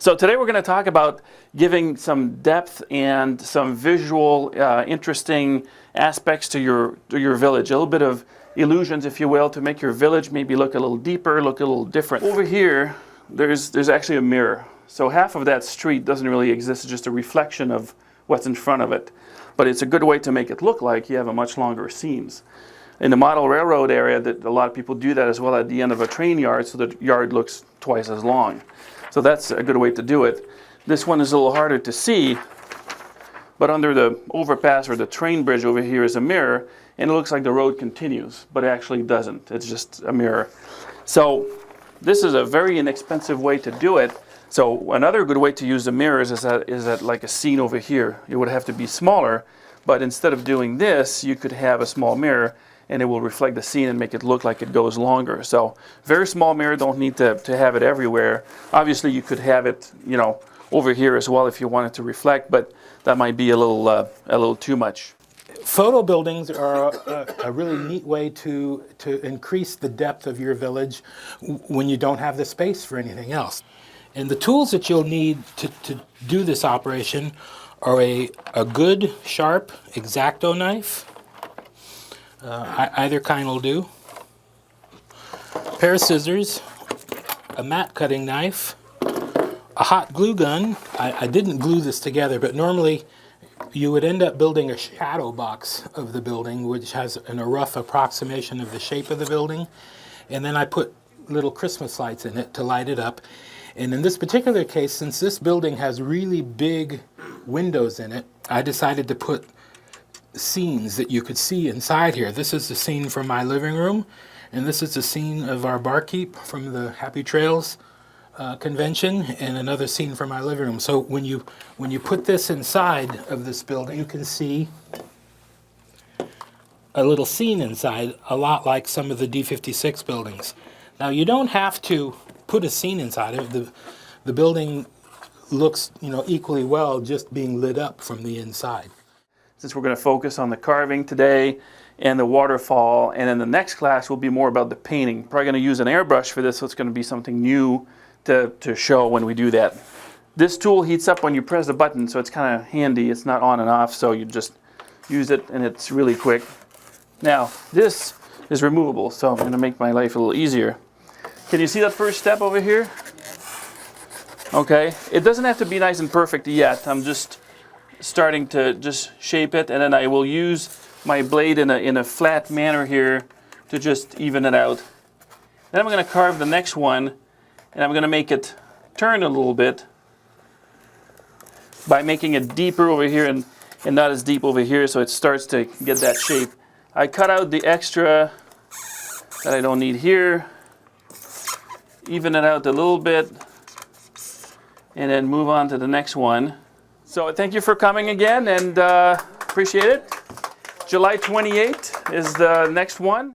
So today we're going to talk about giving some depth and some visual interesting aspects to your village. A little bit of illusions, if you will, to make your village maybe look a little deeper, look a little different. Over here, there's actually a mirror. So half of that street doesn't really exist, it's just a reflection of what's in front of it. But it's a good way to make it look like you have a much longer scenes. In the model railroad area, a lot of people do that as well at the end of a train yard, so the yard looks twice as long. So that's a good way to do it. This one is a little harder to see, but under the overpass or the train bridge over here is a mirror, and it looks like the road continues, but it actually doesn't. It's just a mirror. So this is a very inexpensive way to do it. So another good way to use the mirrors is that like a scene over here. It would have to be smaller, but instead of doing this, you could have a small mirror and it will reflect the scene and make it look like it goes longer. So very small mirror, don't need to have it everywhere. Obviously you could have it, you know, over here as well if you wanted to reflect, but that might be a little too much. Photo buildings are a really neat way to increase the depth of your village when you don't have the space for anything else. And the tools that you'll need to do this operation are a good, sharp X-Acto knife. Either kind will do. A pair of scissors, a mat cutting knife, a hot glue gun. I didn't glue this together, but normally you would end up building a shadow box of the building, which has a rough approximation of the shape of the building. And then I put little Christmas lights in it to light it up. And in this particular case, since this building has really big windows in it, I decided to put scenes that you could see inside here. This is the scene from my living room, and this is the scene of our barkeep from the Happy Trails convention, and another scene from my living room. So when you put this inside of this building, you can see a little scene inside, a lot like some of the D56 buildings. Now you don't have to put a scene inside of it. The building looks, you know, equally well just being lit up from the inside. Since we're going to focus on the carving today and the waterfall, and in the next class will be more about the painting. Probably going to use an airbrush for this, so it's going to be something new to show when we do that. This tool heats up when you press the button, so it's kind of handy. It's not on and off, so you just use it and it's really quick. Now this is removable, so I'm going to make my life a little easier. Can you see that first step over here? Okay, it doesn't have to be nice and perfect yet. I'm just starting to just shape it, and then I will use my blade in a flat manner here to just even it out. Then I'm going to carve the next one, and I'm going to make it turn a little bit by making it deeper over here and not as deep over here, so it starts to get that shape. I cut out the extra that I don't need here, even it out a little bit, and then move on to the next one. So thank you for coming again, and appreciate it. July 28th is the next one.